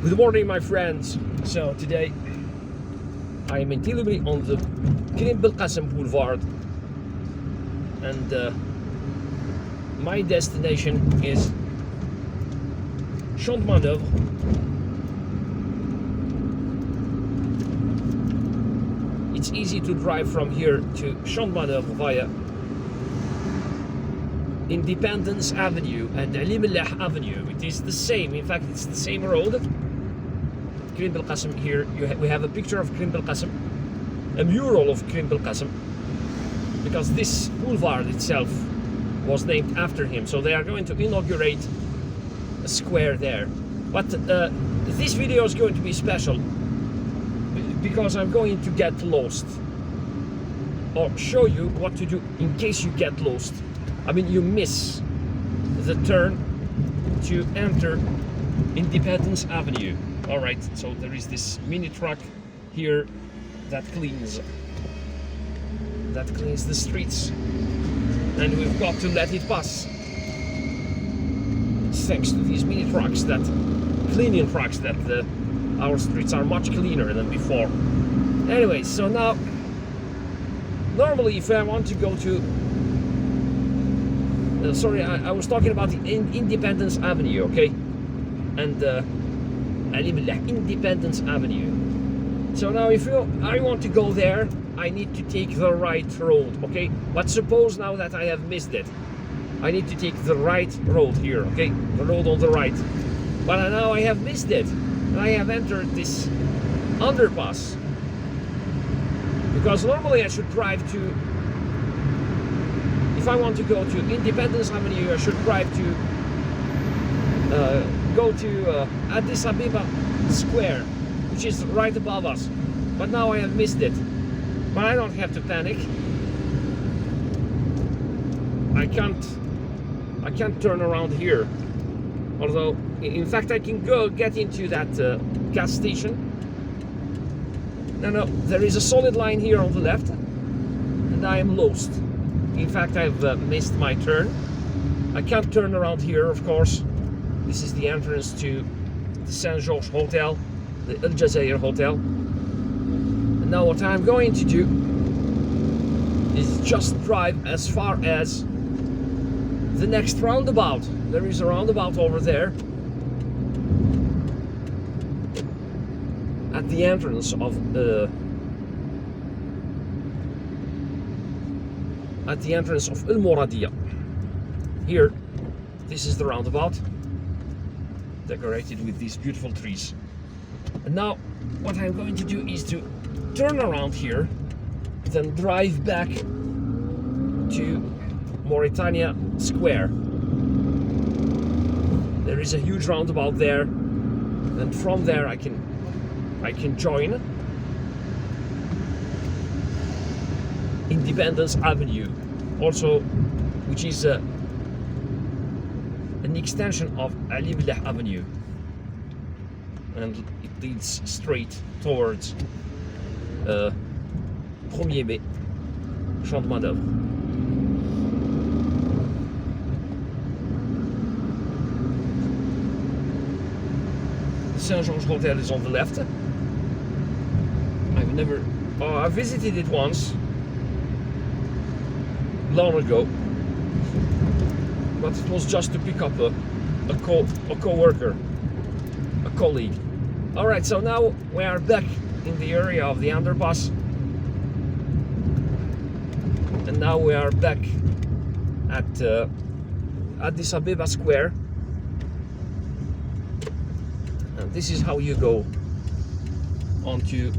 Good morning, my friends. So today I am in Telemly on the Krim Belkacem Boulevard, and my destination is Champ de Manoeuvre. It's easy to drive from here to Champ de Manoeuvre via Independence Avenue and Ali Mellah Avenue. It is the same, in fact it's the same road. Krim Belkacem here, we have a picture of Krim Belkacem, a mural of Krim Belkacem, because this boulevard itself was named after him. So they are going to inaugurate a square there. But this video is going to be special because I'm going to get lost, or show you what to do in case you get lost. I mean, you miss the turn to enter Independence Avenue. Alright, so there is this mini truck here that cleans the streets, and we've got to let it pass. Thanks to these mini trucks, that cleaning trucks, that our streets are much cleaner than before. Anyway, so now normally if I want to go to sorry, I was talking about the Independence Avenue, okay, and Ali Mellah Independence Avenue. So now if I want to go there, I need to take the right road, okay? But suppose now that I have missed it, I need to take the right road here, okay? The road on the right. But now I have missed it. I have entered this underpass, because normally I should drive to, if I want to go to Independence Avenue, I should drive to go to Addis Ababa Square, which is right above us. But now I have missed it. But I don't have to panic. I can't turn around here. Although, in fact, I can get into that gas station. No, there is a solid line here on the left, and I am lost. In fact, I've missed my turn. I can't turn around here, of course. This is the entrance to the Saint George Hotel, the Algiers Hotel. And now what I'm going to do is just drive as far as the next roundabout. There is a roundabout over there at the entrance of Al Mauritania. Here, this is the roundabout, decorated with these beautiful trees. And now what I'm going to do is to turn around here, then drive back to Mauritania Square. There is a huge roundabout there, and from there I can join Independence Avenue, also, which is an extension of Ali Mellah Avenue, and it leads straight towards 1er Mai, Champ de Manoeuvre. The Saint George Hotel is on the left. I visited it once, long ago, but it was just to pick up a co-worker, a colleague. Alright, so now we are back in the area of the underpass, and now we are back at Addis Ababa Square, and this is how you go onto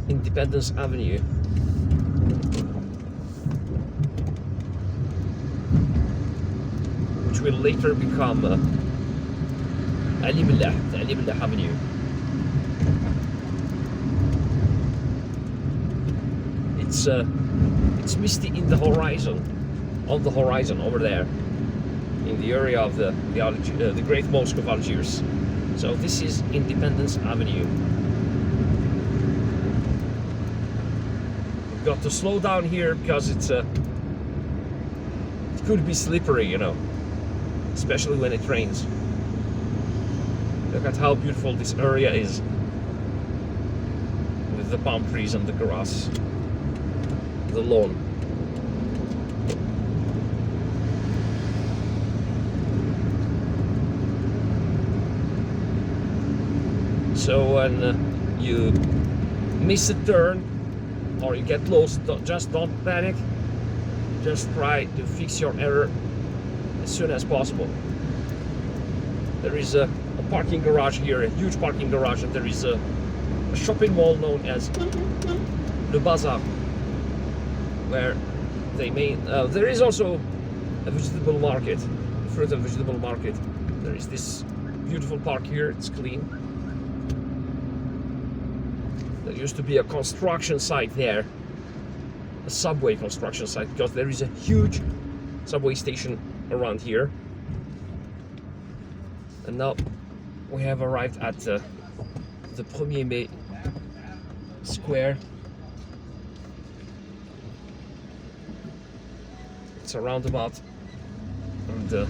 Independence Avenue. Which will later become Ali Mellah Avenue. It's misty in the horizon, on the horizon over there, in the area of the Great Mosque of Algiers. So this is Independence Avenue. We've got to slow down here because it could be slippery, you know, especially when it rains. Look at how beautiful this area is, with the palm trees and the grass, the lawn. So when you miss a turn or you get lost, just don't panic. Just try to fix your error as soon as possible. There is a parking garage here, a huge parking garage, and there is a shopping mall known as Le Bazaar, where they made. There is also a vegetable market, a fruit and vegetable market. There is this beautiful park here. It's clean. There used to be a construction site there, a subway construction site, because there is a huge subway station around here. And now we have arrived at the 1er Mai Square. It's a roundabout, and the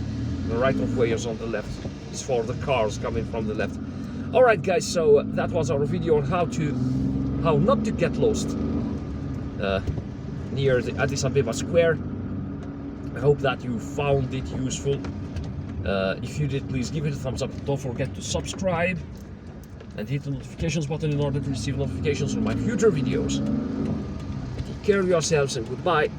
right of way is on the left. It's for the cars coming from the left. All right, guys. So that was our video on how not to get lost near the Addis Ababa Square. I hope that you found it useful. If you did, please give it a thumbs up. Don't forget to subscribe and hit the notifications button in order to receive notifications on my future videos. Take care of yourselves and goodbye.